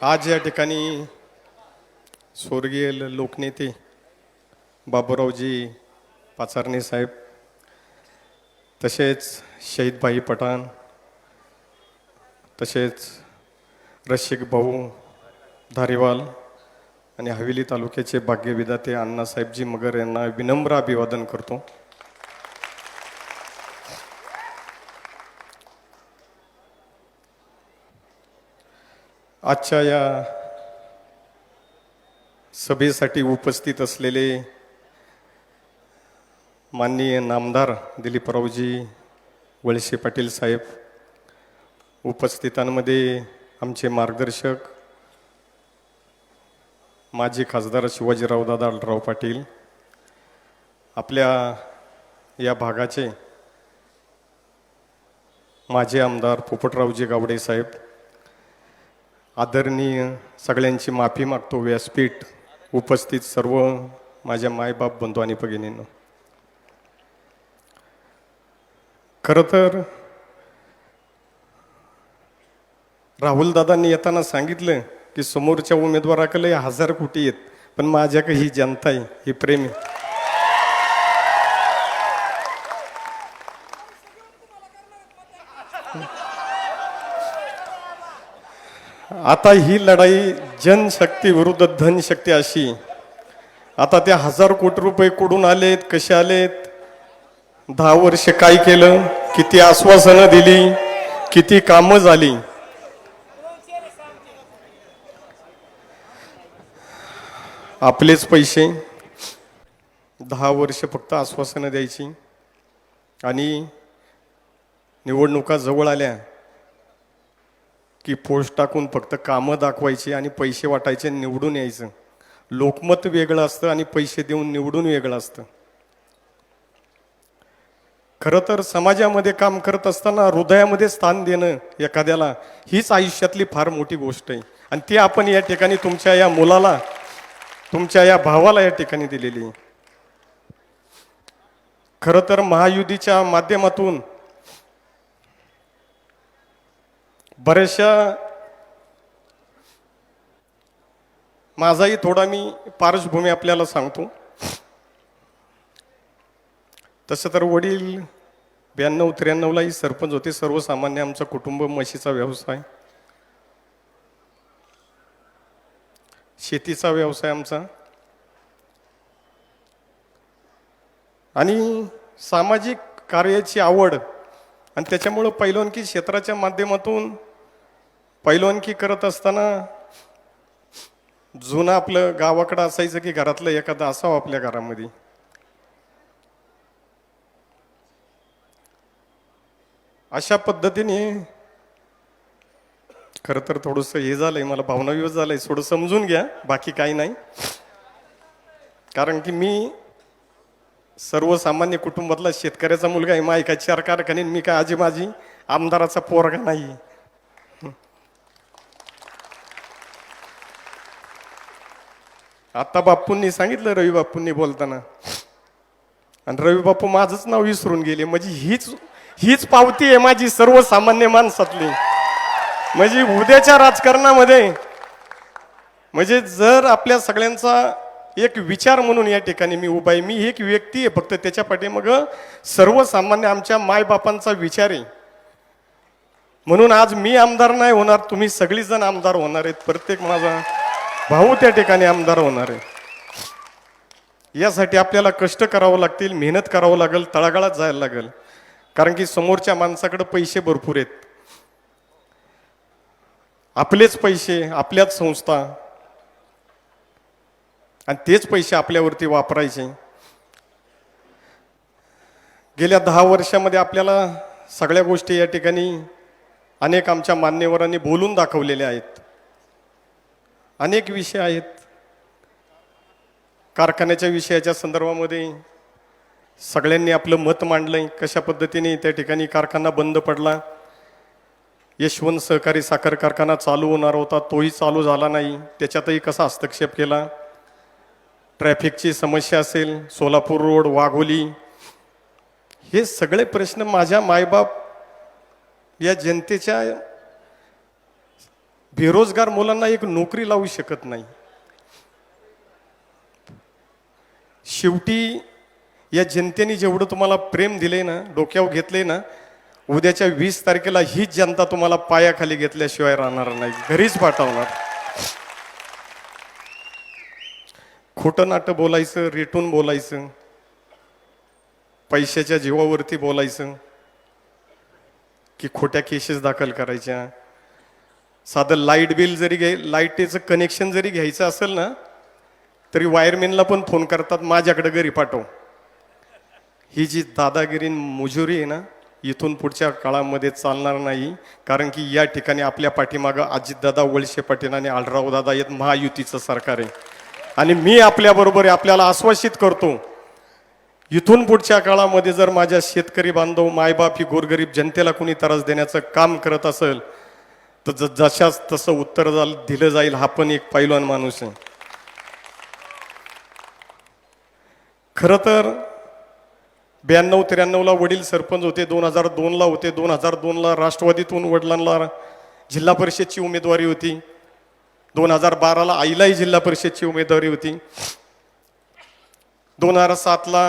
आज या ठिकाणी स्वर्गीय लोकनेते बाबूरावजी पाचारणे साहेब, तसेच शहीदभाई पठाण, तसेच रसिक भाऊ धारीवाल आणि हवेली तालुक्याचे भाग्यविधाते अण्णासाहेबजी मगर यांना विनम्र अभिवादन करतो. आजच्या या सभेसाठी उपस्थित असलेले माननीय नामदार दिलीपरावजी वळसे पाटील साहेब, उपस्थितांमध्ये आमचे मार्गदर्शक माजी खासदार शिवाजीराव दादा आढळराव पाटील, आपल्या या भागाचे माजी आमदार पोपटरावजी गावडे साहेब, आदरणीय सगळ्यांची माफी मागतो व्यासपीठ, उपस्थित सर्व माझ्या मायबाप बंधू आणि भगिनींनो. खरं तर राहुल दादांनी येताना सांगितलं की समोरच्या उमेदवाराकडे 1000 कोटी आहेत, पण माझ्याकडे ही जनता आहे, ही प्रेम आहे. आता ही लढाई जनशक्ती विरुद्ध धनशक्ती अशी. आता त्या 1000 कोटी रुपये कुठून आलेत, कसे आलेत, 10 वर्ष काय केलं, किती आश्वासनं दिली, किती कामं झाली. आपलेच पैसे 10 वर्ष फक्त आश्वासनं द्यायची आणि निवडणुका जवळ आल्या की पोस्ट टाकून फक्त कामं दाखवायची आणि पैसे वाटायचे, निवडून यायचं. लोकमत वेगळं असतं आणि पैसे देऊन निवडून वेगळं असतं. खरं तर समाजामध्ये काम करत असताना हृदयामध्ये स्थान देणं एखाद्याला, हीच आयुष्यातली फार मोठी गोष्ट आहे. आणि ती आपण या ठिकाणी तुमच्या या मुलाला, तुमच्या या भावाला या ठिकाणी दिलेली. खरं तर महायुतीच्या माध्यमातून बऱ्याचशा, माझाही थोडा मी पार्श्वभूमी आपल्याला सांगतो. तसं तर वडील 92-93लाही सरपंच होते. सर्वसामान्य आमचं कुटुंब, म्हशीचा व्यवसाय, शेतीचा व्यवसाय आमचा, आणि सामाजिक कार्याची आवड. आणि त्याच्यामुळं पैलवानकी क्षेत्राच्या माध्यमातून पैलवानकी करत असताना जुनं आपलं गावाकडं असायचं की घरातलं एखादं असावं आपल्या घरामध्ये. अशा पद्धतीने खरं तर थोडंसं हे झालंय, मला भावनाविवश झालंय, थोडं समजून घ्या, बाकी काही नाही. कारण की मी सर्वसामान्य कुटुंबातला शेतकऱ्याचा मुलगा आहे. माय काय 4 कारखाने, मी काय आजी माझी आमदाराचा पोरगा नाही. आता बापूंनी सांगितलं, रवी बापूंनी बोलताना, आणि रवी बापू माझंच नाव विसरून गेले. म्हणजे हीच पावती आहे माझी सर्वसामान्य माणसातली. म्हणजे उद्याच्या राजकारणामध्ये, म्हणजे जर आपल्या सगळ्यांचा एक विचार म्हणून या ठिकाणी मी उभा आहे. मी एक व्यक्ती आहे फक्त, त्याच्या पाठीमाग सर्वसामान्य आमच्या मायबापांचा विचार आहे. म्हणून आज मी आमदार नाही होणार, तुम्ही सगळीजण आमदार होणार आहेत. प्रत्येक माझा भाऊ त्या ठिकाणी आमदार होणार आहे. यासाठी आपल्याला कष्ट करावं लागतील, मेहनत करावं लागेल, तळागाळात जायला लागेल. कारण की समोरच्या माणसाकडे पैसे भरपूर आहेत, आपलेच पैसे, आपल्याच संस्था, आणि तेच पैसे आपल्यावरती वापरायचे. गेल्या 10 वर्षामध्ये आपल्याला सगळ्या गोष्टी या ठिकाणी अनेक आमच्या मान्यवरांनी बोलून दाखवलेल्या आहेत. अनेक विषय आहेत. कारखान्याच्या विषयाच्या संदर्भामध्ये सगळ्यांनी आपलं मत मांडलंय, कशा पद्धतीने त्या ठिकाणी कारखाना बंद पडला. यशवंत सहकारी साखर कारखाना चालू होणार होता, तोही चालू झाला नाही, त्याच्यातही कसा हस्तक्षेप केला. ट्रॅफिकची समस्या असेल, सोलापूर रोड, वाघोली, हे सगळे प्रश्न माझ्या मायबाप या जनतेच्या बेरोजगार मुलांना एक नोकरी लावू शकत नाही. शेवटी या जनतेने जेवढं तुम्हाला प्रेम दिले ना, डोक्यावर घेतले ना, उद्याच्या 20 तारखेला हीच जनता तुम्हाला पायाखाली घेतल्याशिवाय राहणार नाही, घरीच पाठवणार. खोटं नाटं बोलायचं, रेटून बोलायचं, पैशाच्या जीवावरती बोलायचं, की खोट्या केसेस दाखल करायच्या. साधं लाईट बिल जरी लाईटीचं कनेक्शन जरी घ्यायचं असेल ना, तरी वायरमॅनला पण फोन करतात, माझ्याकडे घरी पाठव. ही जी दादागिरी मुजुरी आहे ना, इथून पुढच्या काळामध्ये चालणार नाही. कारण की या ठिकाणी आपल्या पाठीमागं अजितदादा, वळसे पाटील आणि आढळराव दादा येत महायुतीचं सरकार आहे. आणि मी आपल्याबरोबर आहे. आपल्याला आश्वासित करतो, इथून पुढच्या काळामध्ये जर माझ्या शेतकरी बांधव, मायबाप, ही गोरगरीब जनतेला कोणी त्रास देण्याचं काम करत असेल तर जशाच तसं उत्तर दिलं जाईल. हा पण एक पैलवान माणूस आहे. खरं तर 92-93ला वडील सरपंच होते, 2002ला होते, 2002ला राष्ट्रवादीतून वडिलांना जिल्हा परिषदची उमेदवारी होती, 2012ला आईलाही जिल्हा परिषदची उमेदवारी होती, 2007ला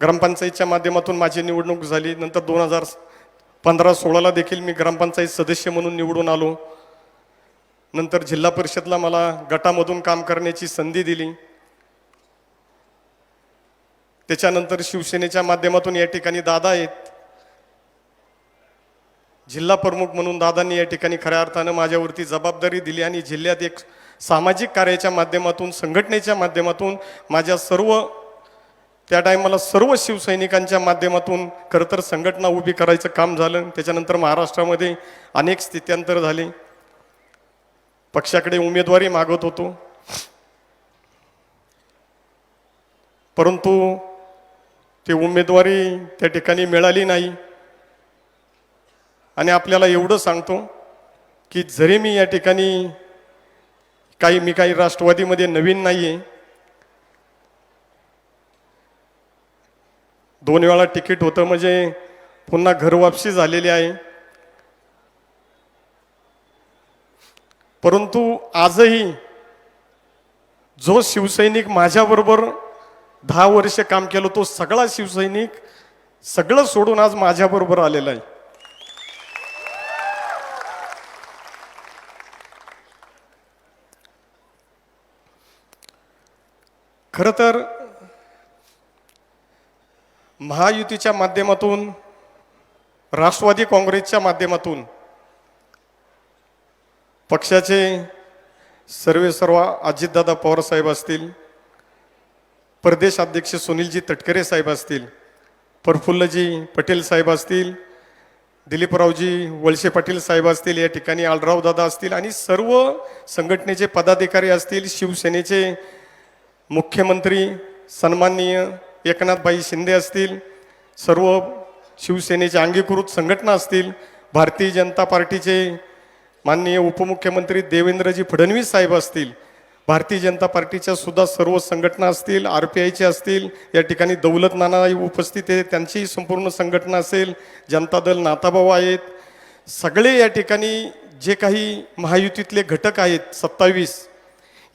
ग्रामपंचायतच्या माध्यमातून माझी निवडणूक झाली. नंतर 2015-16ला देखील मी ग्रामपंचायत सदस्य म्हणून निवडून आलो. नंतर जिल्हा परिषदला मला गटामधून काम करण्याची संधी दिली. त्याच्यानंतर शिवसेनेच्या माध्यमातून या ठिकाणी दादा आहेत, जिल्हा प्रमुख म्हणून दादांनी या ठिकाणी खऱ्या अर्थानं माझ्यावरती जबाबदारी दिली. आणि जिल्ह्यात एक सामाजिक कार्याच्या माध्यमातून, संघटनेच्या माध्यमातून, माझ्या त्या टायमाला सर्व शिवसैनिकांच्या माध्यमातून खरं तर संघटना उभी करायचं काम झालं. त्याच्यानंतर महाराष्ट्रामध्ये अनेक स्थित्यांतर झाले. पक्षाकडे उमेदवारी मागत होतो, परंतु ती उमेदवारी त्या ठिकाणी मिळाली नाही. आणि आपल्याला एवढं सांगतो की जरी मी या ठिकाणी मी काही राष्ट्रवादीमध्ये नवीन नाही आहे, 2 वेळा तिकीट होतं, म्हणजे पुन्हा घरवापसी झालेली आहे. परंतु आजही जो शिवसैनिक माझ्याबरोबर 10 वर्ष काम केलं, तो सगळा शिवसैनिक सगळं सोडून आज माझ्याबरोबर आलेला आहे. खरं तर महायुतीच्या माध्यमातून, राष्ट्रवादी काँग्रेसच्या माध्यमातून पक्षाचे सर्व अजितदादा पवार साहेब असतील, प्रदेश अध्यक्ष सुनीलजी तटकरे साहेब असतील, प्रफुल्लजी पटेल साहेब असतील, दिलीपरावजी वळसे पाटील साहेब असतील, या ठिकाणी आढळराव दादा असतील, आणि सर्व संघटनेचे पदाधिकारी असतील, शिवसेनेचे मुख्यमंत्री सन्माननीय एकनाथभाई शिंदे असतील, सर्व शिवसेनेचे अंगीकृत संघटना असतील, भारतीय जनता पार्टीचे माननीय उपमुख्यमंत्री देवेंद्रजी फडणवीस साहेब असतील, भारतीय जनता पार्टीच्या सुद्धा सर्व संघटना असतील, RPIचे असतील, या ठिकाणी दौलत नाना उपस्थित आहे, त्यांचीही संपूर्ण संघटना असेल, जनता दल, नाताभाऊ आहेत, सगळे या ठिकाणी जे काही महायुतीतले घटक आहेत 27,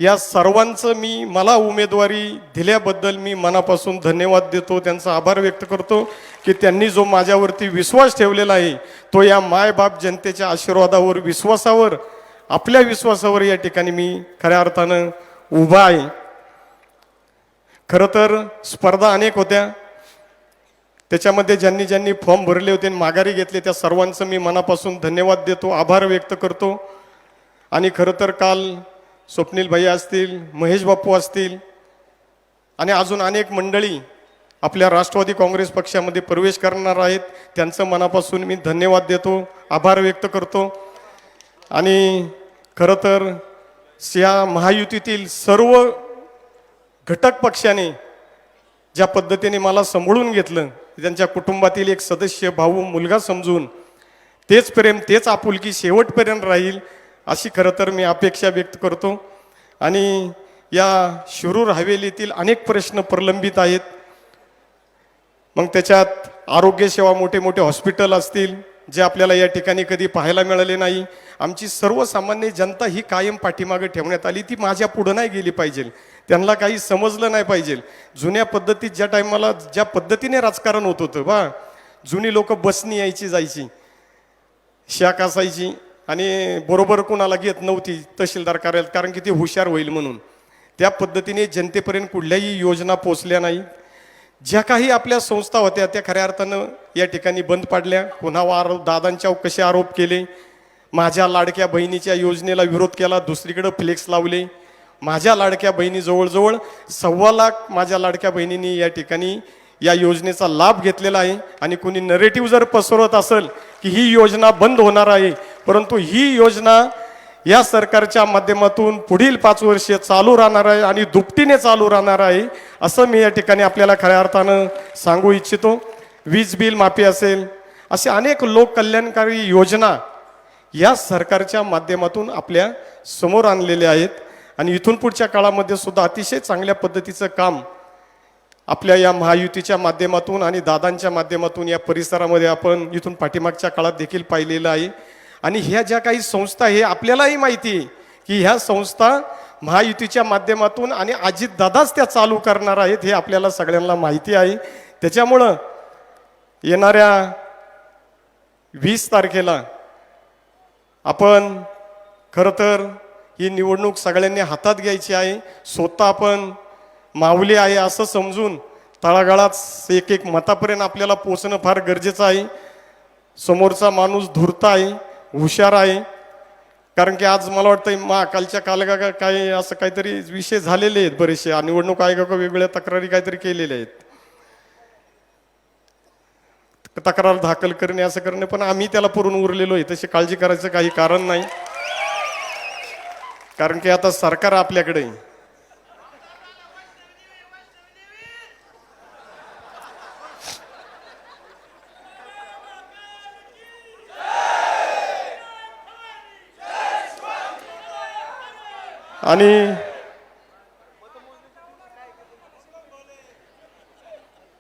या सर्वांचं मला उमेदवारी दिल्याबद्दल मी मनापासून धन्यवाद देतो, त्यांचा आभार व्यक्त करतो की त्यांनी जो माझ्यावरती विश्वास ठेवलेला आहे, तो या मायबाप जनतेच्या आशीर्वादावर, विश्वासावर, आपल्या विश्वासावर या ठिकाणी मी खऱ्या अर्थानं उभा आहे. खरं तर स्पर्धा अनेक होत्या, त्याच्यामध्ये ज्यांनी फॉर्म भरले होते आणि माघारी घेतले, त्या सर्वांचं मी मनापासून धन्यवाद देतो, आभार व्यक्त करतो. आणि खरं तर काल स्वप्नील भैया असतील, महेश बापू असतील, आणि अजून अनेक मंडळी आपल्या राष्ट्रवादी काँग्रेस पक्षामध्ये प्रवेश करणार आहेत, त्यांचं मनापासून मी धन्यवाद देतो, आभार व्यक्त करतो. आणि खरं तर या महायुतीतील सर्व घटक पक्षाने ज्या पद्धतीने मला सांभाळून घेतलं, त्यांच्या कुटुंबातील एक सदस्य, भाऊ, मुलगा समजून, तेच प्रेम, तेच आपुलकी शेवटपर्यंत राहील, अशी खरं तर मी अपेक्षा व्यक्त करतो. आणि या शिरूर हवेलीतील अनेक प्रश्न प्रलंबित आहेत. मग त्याच्यात आरोग्य सेवा, मोठे मोठे हॉस्पिटल असतील, जे आपल्याला या ठिकाणी कधी पाहायला मिळाले नाही. आमची सर्वसामान्य जनता ही कायम पाठीमागे ठेवण्यात आली, ती माझ्या पुढं नाही गेली पाहिजे, त्यांना काही समजलं नाही पाहिजे. जुन्या पद्धतीत ज्या टायमाला ज्या पद्धतीने राजकारण होत होतं बा, जुनी लोक बसनी यायची जायची, शाख असायची आणि बरोबर कुणाला घेत नव्हती तहसीलदार कार्यालयात, कारण की ते हुशार होईल म्हणून. त्या पद्धतीने जनतेपर्यंत कुठल्याही योजना पोचल्या नाही. ज्या काही आपल्या संस्था होत्या त्या खऱ्या अर्थानं या ठिकाणी बंद पाडल्या. पुन्हा दादांच्यावर कसे आरोप केले, माझ्या लाडक्या बहिणीच्या योजनेला विरोध केला, दुसरीकडे फ्लेक्स लावले. माझ्या लाडक्या बहिणी जवळजवळ 1.25 लाख माझ्या लाडक्या बहिणींनी या ठिकाणी या योजनेचा लाभ घेतलेला आहे. आणि कोणी नरेटिव्ह जर पसरवत असेल की ही योजना बंद होणार आहे, परंतु ही योजना या सरकारच्या माध्यमातून पुढील 5 वर्ष चालू राहणार आहे आणि दुपटीने चालू राहणार आहे, असं मी या ठिकाणी आपल्याला खऱ्या अर्थानं सांगू इच्छितो. वीज बिल माफी असेल, असे अनेक लोक कल्याणकारी योजना या सरकारच्या माध्यमातून आपल्या समोर आणलेल्या आहेत. आणि इथून पुढच्या काळामध्ये सुद्धा अतिशय चांगल्या पद्धतीचं काम आपल्या या महायुतीच्या माध्यमातून आणि दादांच्या माध्यमातून या परिसरामध्ये आपण इथून पाठीमागच्या काळात देखील पाहिलेलं आहे. आणि ह्या ज्या काही संस्था हे आपल्यालाही माहिती आहे की ह्या संस्था महायुतीच्या माध्यमातून आणि अजितदादाच त्या चालू करणार आहेत, हे आपल्याला सगळ्यांना माहिती आहे. त्याच्यामुळं येणाऱ्या 20 तारखेला आपण खरं तर ही निवडणूक सगळ्यांनी हातात घ्यायची आहे. स्वतः आपण माऊली आहे असं समजून तळागाळात एक एक मतापर्यंत आपल्याला पोचणं फार गरजेचं आहे. समोरचा माणूस धूर्त आहे, हुशार आहे. कारण की आज मला वाटतं महाकालच्या कालगा काय असं काहीतरी विषय झालेले आहेत बरेचसे, निवडणूक आयोगाकडे वेगवेगळ्या तक्रारी काहीतरी केलेल्या आहेत, तक्रार दाखल करणे असं करणे, पण आम्ही त्याला पुरून उरलेलो आहे, तशी काळजी करायचं काही कारण नाही. कारण की आता सरकार आपल्याकडे आहे.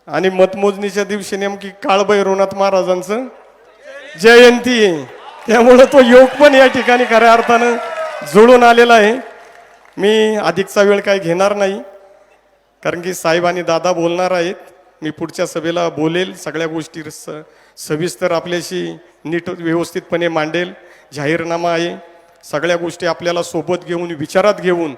आणि मतमोजणीच्या दिवशी नेमकी काळभैरवनाथ महाराजांचं जयंती आहे, त्यामुळं तो योग पण या ठिकाणी खऱ्या अर्थानं जुळून आलेला आहे. मी अधिकचा वेळ काय घेणार नाही, कारण की साहेब आणि दादा बोलणार आहेत. मी पुढच्या सभेला बोलेल, सगळ्या गोष्टी सविस्तर आपल्याशी नीट व्यवस्थितपणे मांडेल. जाहीरनामा आहे, सगळ्या गोष्टी आपल्याला सोबत घेऊन विचारात घेऊन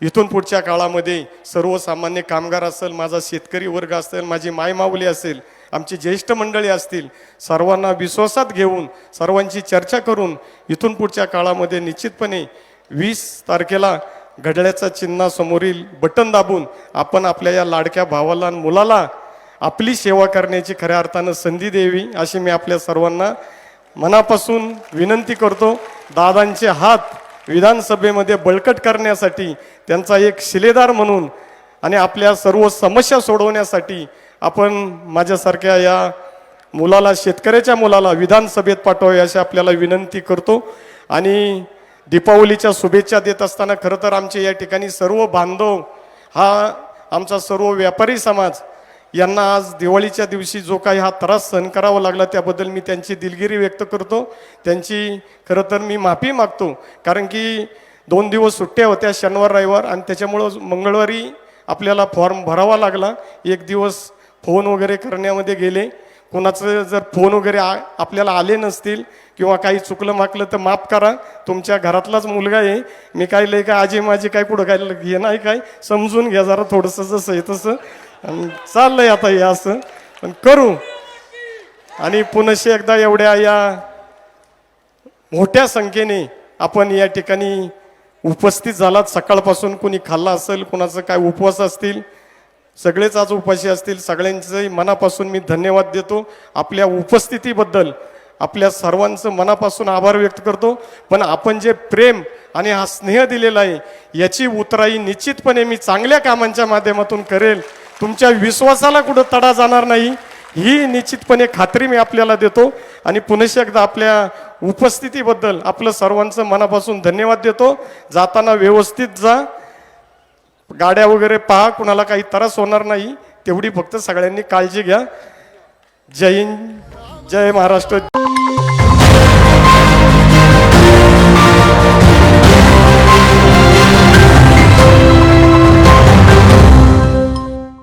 इथून पुढच्या काळामध्ये सर्वसामान्य कामगार असेल, माझा शेतकरी वर्ग असेल, माझी मायमाऊली असेल, आमची ज्येष्ठ मंडळी असतील, सर्वांना विश्वासात घेऊन सर्वांची चर्चा करून इथून पुढच्या काळामध्ये निश्चितपणे 20 तारखेला घड्याळाच्या चिन्हासमोरील बटन दाबून आपण आपल्या या लाडक्या भावाला आणि मुलाला आपली सेवा करण्याची खऱ्या अर्थानं संधी द्यावी, अशी मी आपल्या सर्वांना मनापासून विनंती करतो. दादांचे हात विधानसभेमध्ये बळकट करण्यासाठी, त्यांचा एक शिलेदार म्हणून आणि आपल्या सर्व समस्या सोडवण्यासाठी आपण माझ्यासारख्या या मुलाला, शेतकऱ्याच्या मुलाला विधानसभेत पाठवावे अशी आपल्याला विनंती करतो. आणि दीपावलीच्या शुभेच्छा देत असताना खरं तर आमचे या ठिकाणी सर्व बांधव, हा आमचा सर्व व्यापारी समाज, यांना आज दिवाळीच्या दिवशी जो काही हा त्रास सहन करावा लागला त्याबद्दल मी त्यांची दिलगिरी व्यक्त करतो. त्यांची खरं तर मी माफी मागतो, कारण की 2 दिवस सुट्ट्या होत्या, शनिवार रविवार, आणि त्याच्यामुळं मंगळवारी आपल्याला फॉर्म भरावा लागला. 1 दिवस फोन वगैरे करण्यामध्ये गेले. कोणाचं जर फोन वगैरे आपल्याला आले नसतील किंवा काही चुकलं माकलं तर माफ करा, तुमच्या घरातलाच मुलगा आहे मी, काय लय काय आजी माझी काय पुढं काय हे नाही, काय समजून घ्या जरा थोडंसं, जसं आहे तसं चाललंय आता हे असं, पण करू. आणि पुनश्च एकदा एवढ्या या मोठ्या संख्येने आपण या ठिकाणी उपस्थित झालात. सकाळपासून कोणी खाल्ला असेल, कोणाचं काय उपवास असतील, सगळेच आज उपाशी असतील, सगळ्यांचे मनापासून मी धन्यवाद देतो. आपल्या उपस्थितीबद्दल आपल्या सर्वांचं मनापासून आभार व्यक्त करतो. पण आपण जे प्रेम आणि हा स्नेह दिलेला आहे याची उतराई निश्चितपणे मी चांगल्या कामांच्या माध्यमातून करेल. तुमच्या विश्वासाला कुठं तडा जाणार नाही ही निश्चितपणे खात्री मी आपल्याला देतो. आणि पुनश्च एकदा आपल्या उपस्थितीबद्दल आपलं सर्वांचं मनापासून धन्यवाद देतो. जाताना व्यवस्थित जा, गाड्या वगैरे पहा, कुणाला काही त्रास होणार नाही तेवढी फक्त सगळ्यांनी काळजी घ्या. जय हिंद, जय महाराष्ट्र.